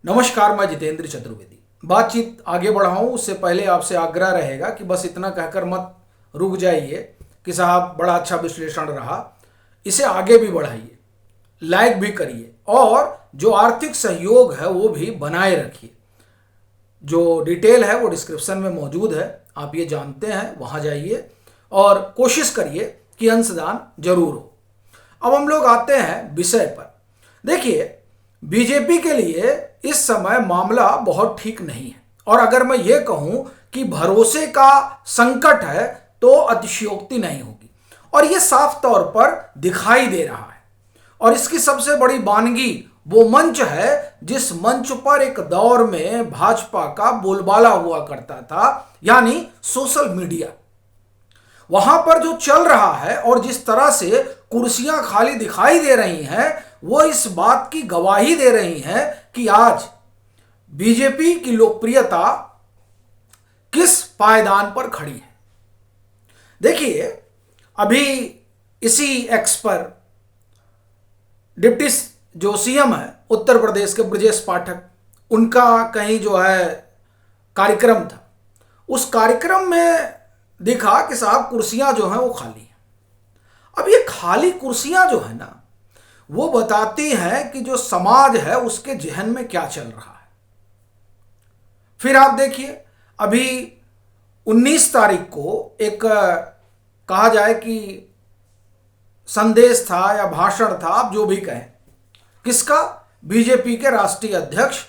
नमस्कार, मैं जितेंद्र चतुर्वेदी। बातचीत आगे बढ़ाऊं उससे पहले आपसे आग्रह रहेगा कि बस इतना कहकर मत रुक जाइए कि साहब बड़ा अच्छा विश्लेषण रहा। इसे आगे भी बढ़ाइए, लाइक भी करिए और जो आर्थिक सहयोग है वो भी बनाए रखिए। जो डिटेल है वो डिस्क्रिप्शन में मौजूद है, आप ये जानते हैं, वहाँ जाइए और कोशिश करिए कि अंशदान जरूर हो। अब हम लोग आते हैं विषय पर। देखिए, बीजेपी के लिए इस समय मामला बहुत ठीक नहीं है और अगर मैं ये कहूं कि भरोसे का संकट है तो अतिशयोक्ति नहीं होगी और ये साफ तौर पर दिखाई दे रहा है। और इसकी सबसे बड़ी वानगी वो मंच है जिस मंच पर एक दौर में भाजपा का बोलबाला हुआ करता था, यानी सोशल मीडिया। वहां पर जो चल रहा है और जिस तरह से कुर्सियां खाली दिखाई दे रही हैं वो इस बात की गवाही दे रही हैं कि आज बीजेपी की लोकप्रियता किस पायदान पर खड़ी है। देखिए, अभी इसी एक्स पर डिप्टी जो सीएम है उत्तर प्रदेश के ब्रजेश पाठक, उनका कहीं जो है कार्यक्रम था। उस कार्यक्रम में दिखा कि साहब कुर्सियां जो हैं वो खाली हैं। अब ये खाली कुर्सियां जो है ना, वो बताती हैं कि जो समाज है उसके जहन में क्या चल रहा है। फिर आप देखिए, अभी 19 तारीख को एक कहा जाए कि संदेश था या भाषण था, आप जो भी कहें, किसका, बीजेपी के राष्ट्रीय अध्यक्ष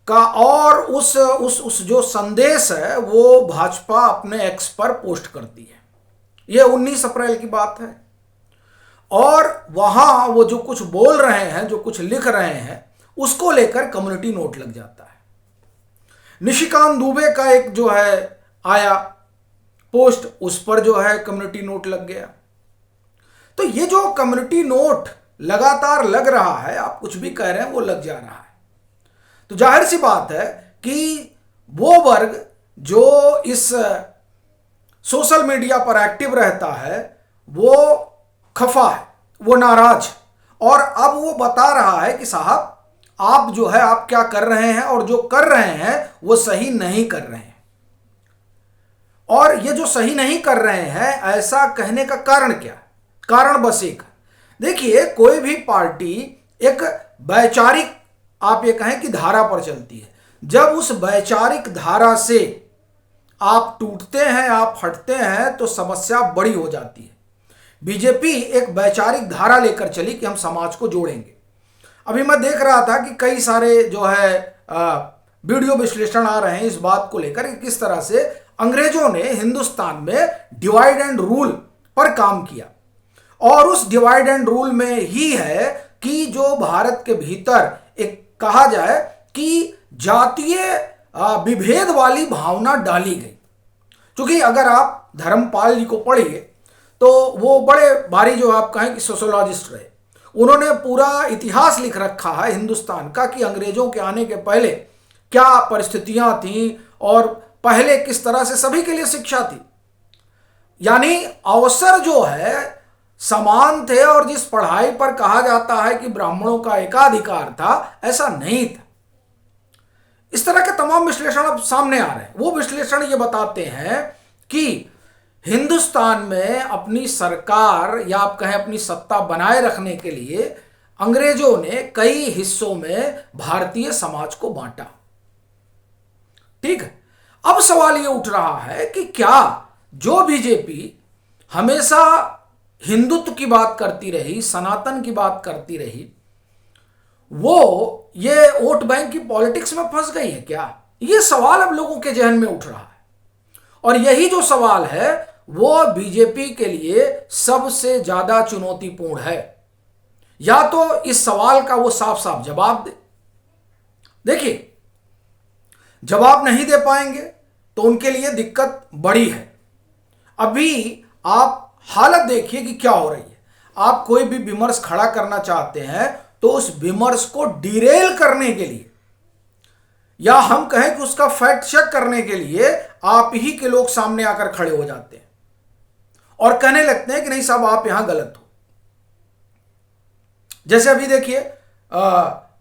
का। और उस जो संदेश है वो भाजपा अपने एक्स पर पोस्ट करती है। यह 19 अप्रैल की बात है और वहां वो जो कुछ बोल रहे हैं, जो कुछ लिख रहे हैं, उसको लेकर कम्युनिटी नोट लग जाता है। निशिकांत दुबे का एक जो है आया पोस्ट, उस पर जो है कम्युनिटी नोट लग गया। तो ये जो कम्युनिटी नोट लगातार लग रहा है, आप कुछ भी कह रहे हैं वो लग जा रहा है। तो जाहिर सी बात है कि वो वर्ग जो इस सोशल मीडिया पर एक्टिव रहता है वो खफा है, वो नाराज, और अब वो बता रहा है कि साहब आप जो है आप क्या कर रहे हैं और जो कर रहे हैं वो सही नहीं कर रहे हैं। और ये जो सही नहीं कर रहे हैं, ऐसा कहने का कारण क्या है? कारण बस एक है। देखिए, कोई भी पार्टी एक वैचारिक, आप ये कहें कि धारा पर चलती है। जब उस वैचारिक धारा से आप टूटते हैं, आप हटते हैं, तो समस्या बड़ी हो जाती है। बीजेपी एक वैचारिक धारा लेकर चली कि हम समाज को जोड़ेंगे। अभी मैं देख रहा था कि कई सारे जो है वीडियो विश्लेषण आ रहे हैं इस बात को लेकर कि किस तरह से अंग्रेजों ने हिंदुस्तान में डिवाइड एंड रूल पर काम किया और उस डिवाइड एंड रूल में ही है कि जो भारत के भीतर एक कहा जाए कि जातीय विभेद वाली भावना डाली गई। क्योंकि अगर आप धर्मपाल जी को पढ़िए तो वो बड़े भारी जो आप कहें कि सोशोलॉजिस्ट रहे। उन्होंने पूरा इतिहास लिख रखा है हिंदुस्तान का कि अंग्रेजों के आने के पहले क्या परिस्थितियां थीं और पहले किस तरह से सभी के लिए शिक्षा थी। यानी अवसर जो है समान थे और जिस पढ़ाई पर कहा जाता है कि ब्राह्मणों का एकाधिकार था, ऐसा नहीं था। इस तरह के तमाम विश्लेषण अब सामने आ रहे हैं। वो विश्लेषण ये बताते हैं कि हिंदुस्तान में अपनी सरकार या आप कहें अपनी सत्ता बनाए रखने के लिए अंग्रेजों ने कई हिस्सों में भारतीय समाज को बांटा। ठीक है, अब सवाल ये उठ रहा है कि क्या जो बीजेपी हमेशा हिंदुत्व की बात करती रही, सनातन की बात करती रही, वो ये वोट बैंक की पॉलिटिक्स में फंस गई है क्या? ये सवाल अब लोगों के जहन में उठ रहा है और यही जो सवाल है वो बीजेपी के लिए सबसे ज्यादा चुनौतीपूर्ण है। या तो इस सवाल का वो साफ साफ जवाब दे। देखिए, जवाब नहीं दे पाएंगे तो उनके लिए दिक्कत बड़ी है। अभी आप हालत देखिए कि क्या हो रही है। आप कोई भी विमर्श खड़ा करना चाहते हैं तो उस विमर्श को डिरेल करने के लिए या हम कहें कि उसका फैक्ट चेक करने के लिए आप ही के लोग सामने आकर खड़े हो जाते हैं और कहने लगते हैं कि नहीं साहब आप यहां गलत हो। जैसे अभी देखिए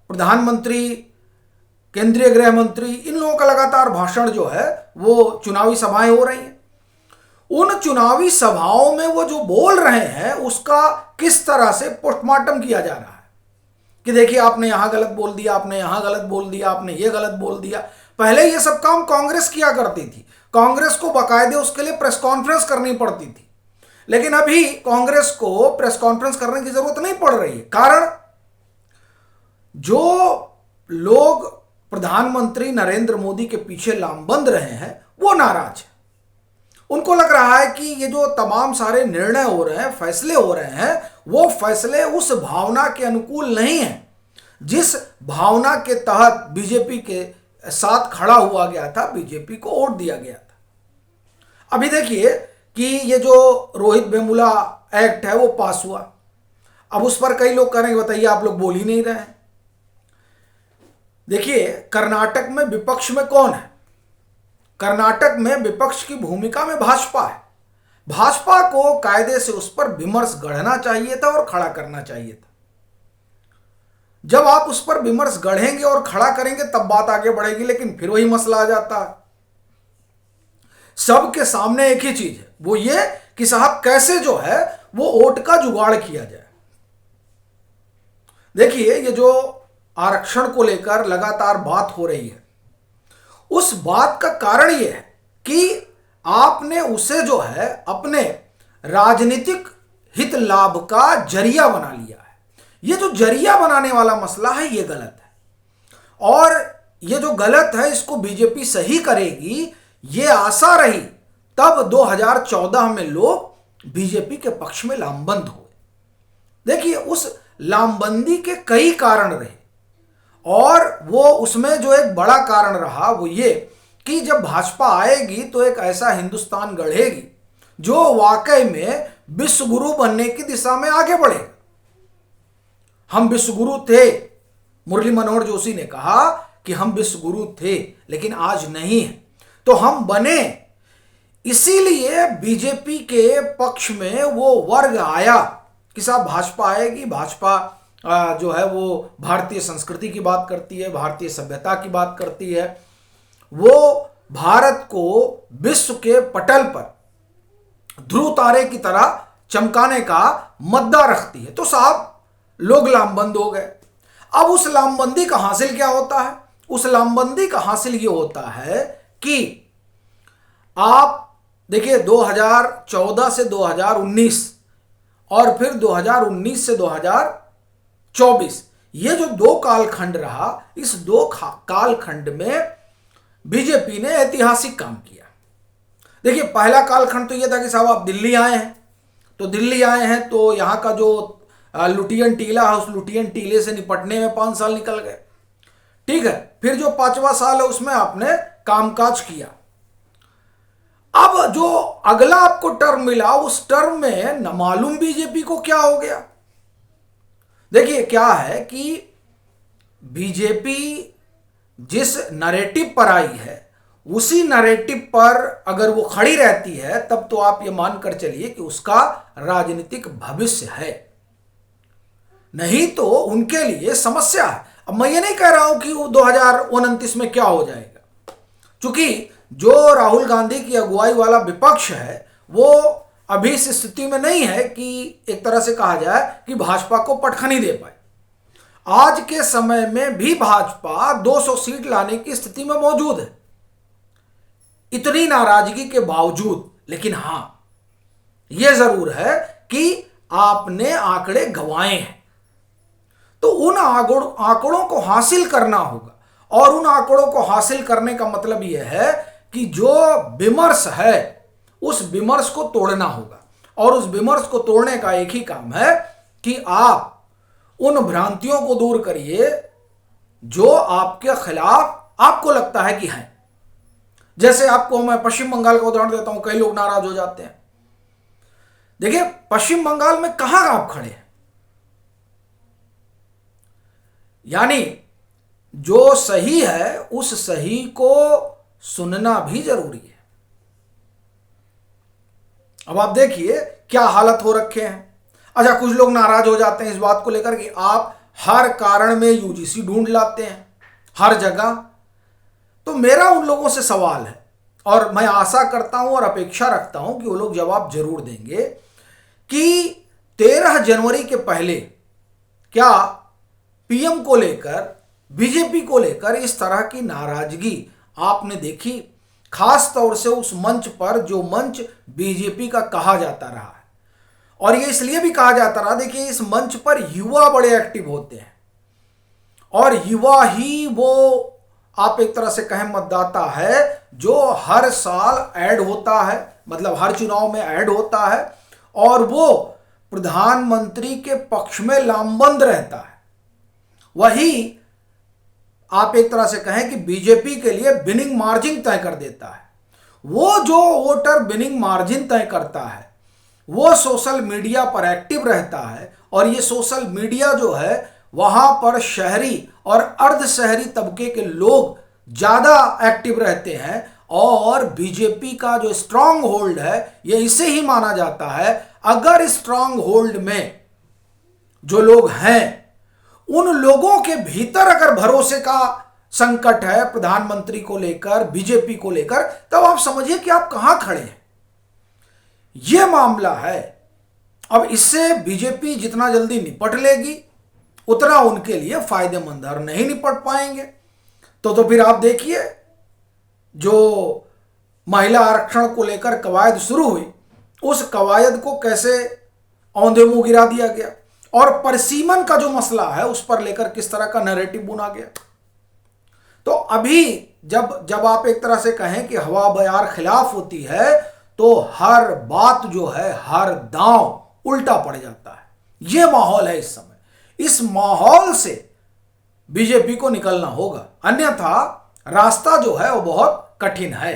प्रधानमंत्री, केंद्रीय गृह मंत्री, इन लोगों का लगातार भाषण जो है वो चुनावी सभाएं हो रही हैं। उन चुनावी सभाओं में वो जो बोल रहे हैं उसका किस तरह से पोस्टमार्टम किया जा रहा है कि देखिए आपने यहां गलत बोल दिया, आपने यहां गलत बोल दिया, आपने ये गलत बोल दिया। पहले ये सब काम कांग्रेस किया करती थी, कांग्रेस को बाकायदे उसके लिए प्रेस कॉन्फ्रेंस करनी पड़ती थी, लेकिन अभी कांग्रेस को प्रेस कॉन्फ्रेंस करने की जरूरत नहीं पड़ रही है। कारण जो लोग प्रधानमंत्री नरेंद्र मोदी के पीछे लामबंद रहे हैं वो नाराज है। उनको लग रहा है कि ये जो तमाम सारे निर्णय हो रहे हैं, फैसले हो रहे हैं, वो फैसले उस भावना के अनुकूल नहीं है जिस भावना के तहत बीजेपी के साथ खड़ा हुआ गया था, बीजेपी को वोट दिया गया था। अभी देखिए कि ये जो रोहित वेमुला एक्ट है वो पास हुआ। अब उस पर कई लोग करेंगे बताइए आप लोग बोल ही नहीं रहे हैं। देखिए कर्नाटक में विपक्ष में कौन है? कर्नाटक में विपक्ष की भूमिका में भाजपा है। भाजपा को कायदे से उस पर विमर्श गढ़ना चाहिए था और खड़ा करना चाहिए था। जब आप उस पर विमर्श गढ़ेंगे और खड़ा करेंगे तब बात आगे बढ़ेगी, लेकिन फिर वही मसला आ जाता है। सबके सामने एक ही चीज है, वो ये कि साहब कैसे जो है वो वोट का जुगाड़ किया जाए। देखिए ये जो आरक्षण को लेकर लगातार बात हो रही है, उस बात का कारण यह है कि आपने उसे जो है अपने राजनीतिक हित लाभ का जरिया बना लिया है। ये जो जरिया बनाने वाला मसला है ये गलत है, और ये जो गलत है इसको बीजेपी सही करेगी ये आशा रही तब 2014 में लोग बीजेपी के पक्ष में लामबंद हुए। देखिए उस लामबंदी के कई कारण रहे, और वो उसमें जो एक बड़ा कारण रहा वो ये कि जब भाजपा आएगी तो एक ऐसा हिंदुस्तान गढ़ेगी जो वाकई में विश्वगुरु बनने की दिशा में आगे बढ़ेगा। हम विश्वगुरु थे, मुरली मनोहर जोशी ने कहा कि हम विश्वगुरु थे लेकिन आज नहीं है, तो हम बने। इसीलिए बीजेपी के पक्ष में वो वर्ग आया कि साहब भाजपा आएगी, भाजपा जो है वो भारतीय संस्कृति की बात करती है, भारतीय सभ्यता की बात करती है, वो भारत को विश्व के पटल पर ध्रुव तारे की तरह चमकाने का मद्दा रखती है। तो साहब लोग लामबंद हो गए। अब उस लामबंदी का हासिल क्या होता है? उस लामबंदी का हासिल ये होता है कि आप देखिए 2014 से 2019 और फिर 2019 से 2024 ये जो दो कालखंड रहा, इस दो कालखंड में बीजेपी ने ऐतिहासिक काम किया। देखिए पहला कालखंड तो ये था कि साहब आप दिल्ली आए हैं, तो दिल्ली आए हैं तो यहाँ का जो लुटियन टीला है उस लुटियन टीले से निपटने में 5 साल निकल गए। ठीक है, फिर जो 5वां साल है उसमें आपने कामकाज किया। अब जो अगला आपको टर्म मिला उस टर्म में न मालूम बीजेपी को क्या हो गया। देखिए क्या है कि बीजेपी जिस नैरेटिव पर आई है उसी नैरेटिव पर अगर वो खड़ी रहती है तब तो आप ये मानकर चलिए कि उसका राजनीतिक भविष्य है, नहीं तो उनके लिए समस्या है। अब मैं ये नहीं कह रहा हूं कि 2029 में क्या हो जाएगा, क्योंकि जो राहुल गांधी की अगुवाई वाला विपक्ष है वो अभी इस स्थिति में नहीं है कि एक तरह से कहा जाए कि भाजपा को पटखनी दे पाए। आज के समय में भी भाजपा 200 सीट लाने की स्थिति में मौजूद है, इतनी नाराजगी के बावजूद। लेकिन हां यह जरूर है कि आपने आंकड़े गंवाए हैं, तो उन आंकड़ों को हासिल करना होगा, और उन आंकड़ों को हासिल करने का मतलब यह है कि जो विमर्श है उस विमर्श को तोड़ना होगा, और उस विमर्श को तोड़ने का एक ही काम है कि आप उन भ्रांतियों को दूर करिए जो आपके खिलाफ आपको लगता है कि हैं। जैसे आपको मैं पश्चिम बंगाल का उदाहरण देता हूं, कई लोग नाराज हो जाते हैं। देखिए पश्चिम बंगाल में कहां आप खड़े हैं, यानी जो सही है उस सही को सुनना भी जरूरी है। अब आप देखिए क्या हालत हो रखे हैं। अच्छा कुछ लोग नाराज हो जाते हैं इस बात को लेकर कि आप हर कारण में यूजीसी ढूंढ लाते हैं, हर जगह। तो मेरा उन लोगों से सवाल है, और मैं आशा करता हूं और अपेक्षा रखता हूं कि वो लोग जवाब जरूर देंगे कि 13 जनवरी के पहले क्या पीएम को लेकर, बीजेपी को लेकर इस तरह की नाराजगी आपने देखी, खास तौर से उस मंच पर जो मंच बीजेपी का कहा जाता रहा है। और ये इसलिए भी कहा जाता रहा, देखिए इस मंच पर युवा बड़े एक्टिव होते हैं, और युवा ही वो आप एक तरह से कहें मतदाता है जो हर साल ऐड होता है, मतलब हर चुनाव में ऐड होता है, और वो प्रधानमंत्री के पक्ष में लामबंद रहता है। वही आप एक तरह से कहें कि बीजेपी के लिए विनिंग मार्जिन तय कर देता है। वो जो वोटर विनिंग मार्जिन तय करता है वो सोशल मीडिया पर एक्टिव रहता है, और ये सोशल मीडिया जो है वहां पर शहरी और अर्ध शहरी तबके के लोग ज्यादा एक्टिव रहते हैं। और बीजेपी का जो स्ट्रांग होल्ड है ये इसे ही माना जाता है, अगर स्ट्रांग होल्ड में जो लोग हैं उन लोगों के भीतर अगर भरोसे का संकट है प्रधानमंत्री को लेकर, बीजेपी को लेकर, तब आप समझिए कि आप कहां खड़े हैं। यह मामला है। अब इससे बीजेपी जितना जल्दी निपट लेगी उतना उनके लिए फायदेमंद है, और नहीं निपट पाएंगे तो फिर आप देखिए जो महिला आरक्षण को लेकर कवायद शुरू हुई, उस कवायद को कैसे औंधे मुंह गिरा दिया गया, और परसीमन का जो मसला है उस पर लेकर किस तरह का नैरेटिव बुना गया। तो अभी जब आप एक तरह से कहें कि हवा बयार खिलाफ होती है तो हर बात जो है, हर दांव उल्टा पड़ जाता है। यह माहौल है इस समय। इस माहौल से बीजेपी को निकलना होगा, अन्यथा रास्ता जो है वो बहुत कठिन है।